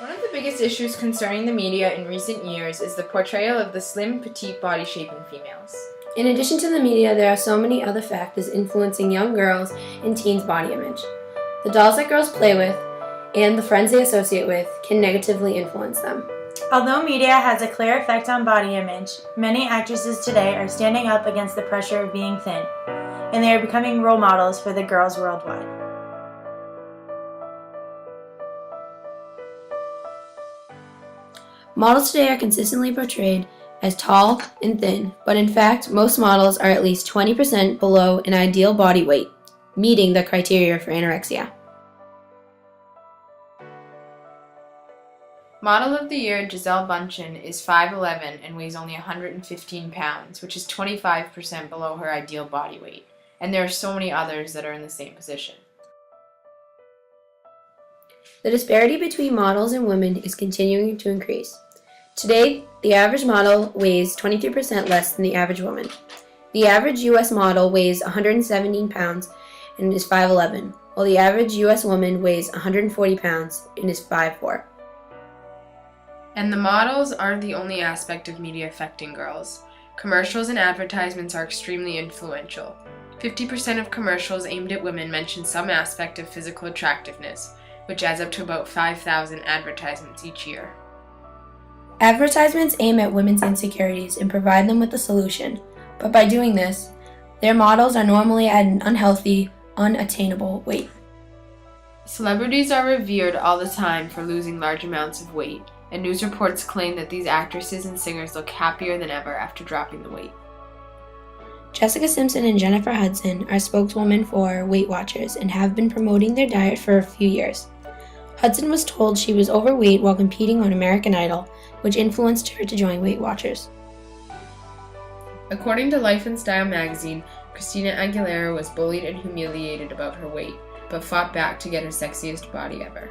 One of the biggest issues concerning the media in recent years is the portrayal of the slim, petite body shape in females. In addition to the media, there are so many other factors influencing young girls and teens' body image. The dolls that girls play with and the friends they associate with can negatively influence them. Although media has a clear effect on body image, many actresses today are standing up against the pressure of being thin, and they are becoming role models for the girls worldwide. Models today are consistently portrayed as tall and thin, but in fact, most models are at least 20% below an ideal body weight, meeting the criteria for anorexia. Model of the Year Gisele Bündchen is 5'11" and weighs only 115 pounds, which is 25% below her ideal body weight, and there are so many others that are in the same position. The disparity between models and women is continuing to increase. Today, the average model weighs 23% less than the average woman. The average U.S. model weighs 117 pounds and is 5'11", while the average U.S. woman weighs 140 pounds and is 5'4". And the models aren't the only aspect of media affecting girls. Commercials and advertisements are extremely influential. 50% of commercials aimed at women mention some aspect of physical attractiveness, which adds up to about 5,000 advertisements each year. Advertisements aim at women's insecurities and provide them with a solution, but by doing this, their models are normally at an unhealthy, unattainable weight. Celebrities are revered all the time for losing large amounts of weight, and news reports claim that these actresses and singers look happier than ever after dropping the weight. Jessica Simpson and Jennifer Hudson are spokeswomen for Weight Watchers and have been promoting their diet for a few years. Hudson was told she was overweight while competing on American Idol, which influenced her to join Weight Watchers. According to Life and Style magazine, Christina Aguilera was bullied and humiliated about her weight, but fought back to get her sexiest body ever.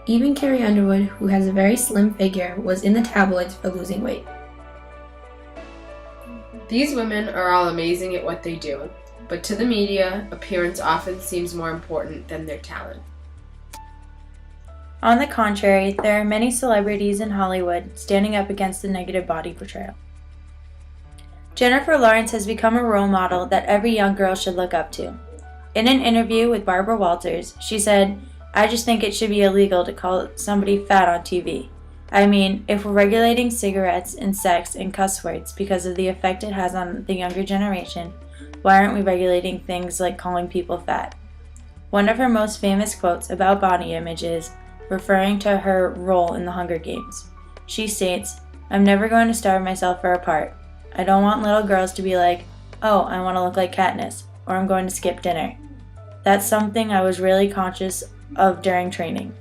Even Carrie Underwood, who has a very slim figure, was in the tabloids for losing weight. These women are all amazing at what they do, but to the media, appearance often seems more important than their talent. On the contrary, there are many celebrities in Hollywood standing up against the negative body portrayal. Jennifer Lawrence has become a role model that every young girl should look up to. In an interview with Barbara Walters, she said, "I just think it should be illegal to call somebody fat on TV. I mean, if we're regulating cigarettes and sex and cuss words because of the effect it has on the younger generation, why aren't we regulating things like calling people fat?" One of her most famous quotes about body image is, referring to her role in the Hunger Games. She states, "I'm never going to starve myself for a part. I don't want little girls to be like, oh, I want to look like Katniss, or I'm going to skip dinner." That's something I was really conscious of during training.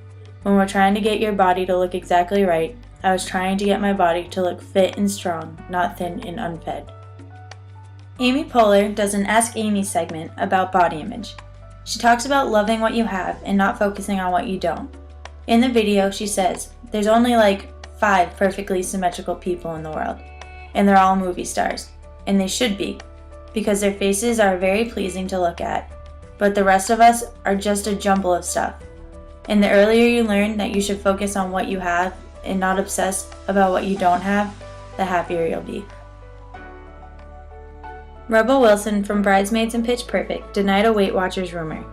When we're trying to get your body to look exactly right, I was trying to get my body to look fit and strong, not thin and unfed. Amy Poehler does an Ask Amy segment about body image. She talks about loving what you have and not focusing on what you don't. In the video, she says, there's only like 5 perfectly symmetrical people in the world, and they're all movie stars, and they should be, because their faces are very pleasing to look at, but the rest of us are just a jumble of stuff. And the earlier you learn that you should focus on what you have and not obsess about what you don't have, the happier you'll be. Rebel Wilson from Bridesmaids and Pitch Perfect denied a Weight Watchers rumor,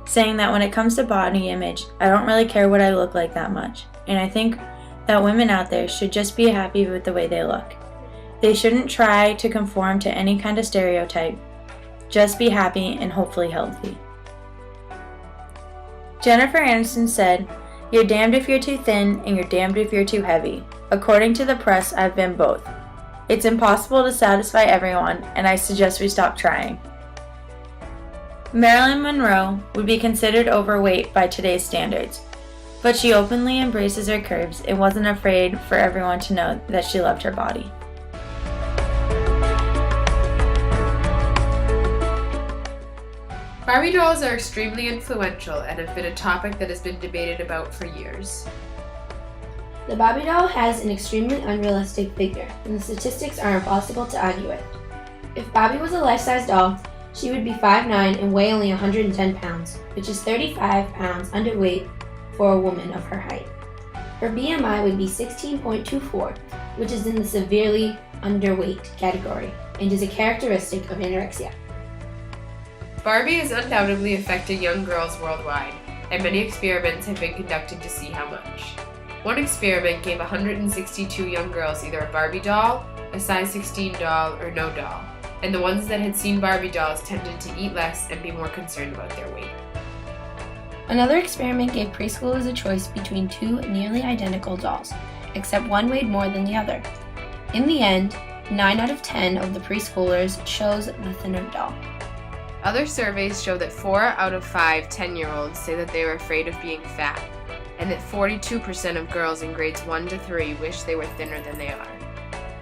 saying that when it comes to body image, I don't really care what I look like that much, and I think that women out there should just be happy with the way they look. They shouldn't try to conform to any kind of stereotype, just be happy and hopefully healthy. Jennifer Aniston said, "You're damned if you're too thin and you're damned if you're too heavy. According to the press, I've been both. It's impossible to satisfy everyone, and I suggest we stop trying." Marilyn Monroe would be considered overweight by today's standards, but she openly embraces her curves and wasn't afraid for everyone to know that she loved her body. Barbie dolls are extremely influential and have been a topic that has been debated about for years. The Barbie doll has an extremely unrealistic figure, and the statistics are impossible to argue with. If Barbie was a life-size doll, she would be 5'9" and weigh only 110 pounds, which is 35 pounds underweight for a woman of her height. her BMI would be 16.24, which is in the severely underweight category and is a characteristic of anorexia. Barbie has undoubtedly affected young girls worldwide, and many experiments have been conducted to see how much. One experiment gave 162 young girls either a Barbie doll, a size 16 doll, or no doll, and the ones that had seen Barbie dolls tended to eat less and be more concerned about their weight. Another experiment gave preschoolers a choice between two nearly identical dolls, except one weighed more than the other. In the end, 9 out of 10 of the preschoolers chose the thinner doll. Other surveys show that 4 out of 5 10-year-olds say that they were afraid of being fat, and that 42% of girls in grades 1 to 3 wish they were thinner than they are.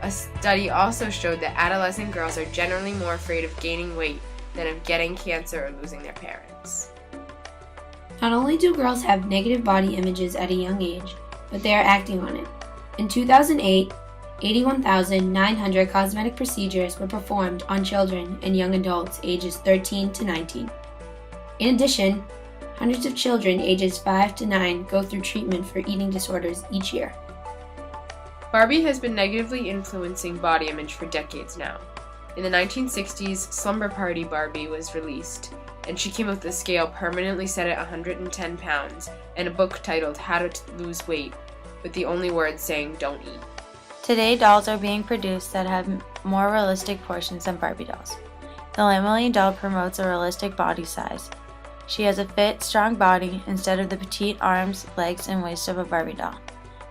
A study also showed that adolescent girls are generally more afraid of gaining weight than of getting cancer or losing their parents. Not only do girls have negative body images at a young age, but they are acting on it. In 2008, 81,900 cosmetic procedures were performed on children and young adults ages 13 to 19. In addition, hundreds of children ages 5 to 9 go through treatment for eating disorders each year. Barbie has been negatively influencing body image for decades now. In the 1960s, Slumber Party Barbie was released, and she came with a scale permanently set at 110 pounds and a book titled How to Lose Weight, with the only words saying don't eat. Today, dolls are being produced that have more realistic portions than Barbie dolls. The Lamely doll promotes a realistic body size. She has a fit, strong body instead of the petite arms, legs, and waist of a Barbie doll.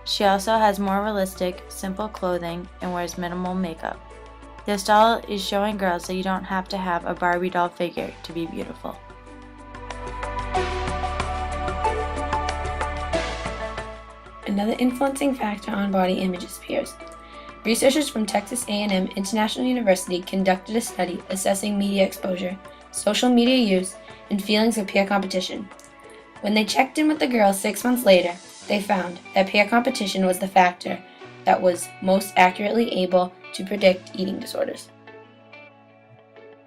She also has more realistic, simple clothing and wears minimal makeup. This doll is showing girls that you don't have to have a Barbie doll figure to be beautiful. Another influencing factor on body image is peers. Researchers from Texas A&M International University conducted a study assessing media exposure, social media use, and feelings of peer competition. When they checked in with the girls 6 months later, they found that peer competition was the factor that was most accurately able to predict eating disorders.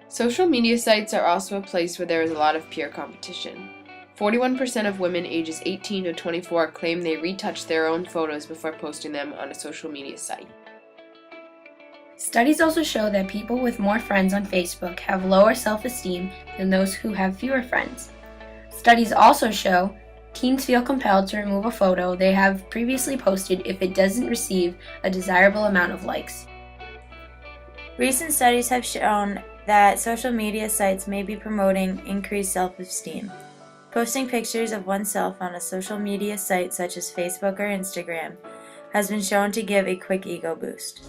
Social media sites are also a place where there is a lot of peer competition. 41% of women ages 18 to 24 claim they retouch their own photos before posting them on a social media site. Studies also show that people with more friends on Facebook have lower self-esteem than those who have fewer friends. Studies also show teens feel compelled to remove a photo they have previously posted if it doesn't receive a desirable amount of likes. Recent studies have shown that social media sites may be promoting increased self-esteem. Posting pictures of oneself on a social media site such as Facebook or Instagram has been shown to give a quick ego boost.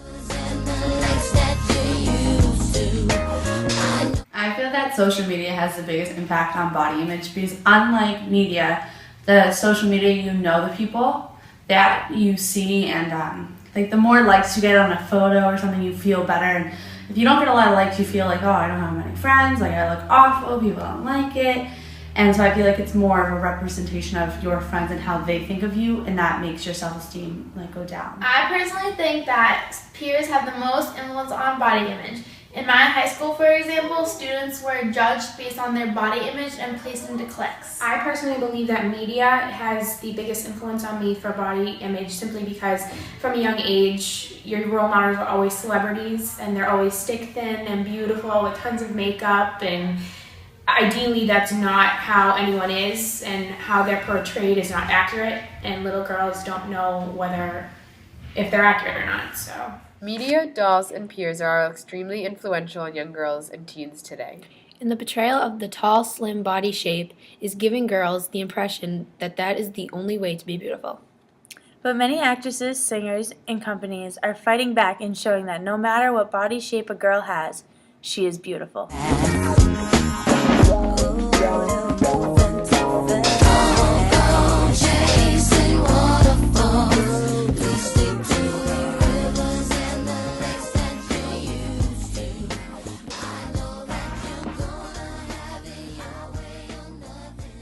I feel that social media has the biggest impact on body image because unlike media, the social media you know the people that you see, and like the more likes you get on a photo or something, you feel better. And if you don't get a lot of likes, you feel like, oh, I don't have many friends, like I look awful, people don't like it. And so I feel like it's more of a representation of your friends and how they think of you, and that makes your self-esteem like go down. I personally think that peers have the most influence on body image. In my high school, for example, students were judged based on their body image and placed into cliques. I personally believe that media has the biggest influence on me for body image simply because from a young age, your role models are always celebrities and they're always stick thin and beautiful with tons of makeup, and ideally that's not how anyone is, and how they're portrayed is not accurate, and little girls don't know whether if they're accurate or not. So Media, dolls, and peers are extremely influential on young girls and teens today. And the portrayal of the tall, slim body shape is giving girls the impression that that is the only way to be beautiful. But many actresses, singers, and companies are fighting back and showing that no matter what body shape a girl has, she is beautiful.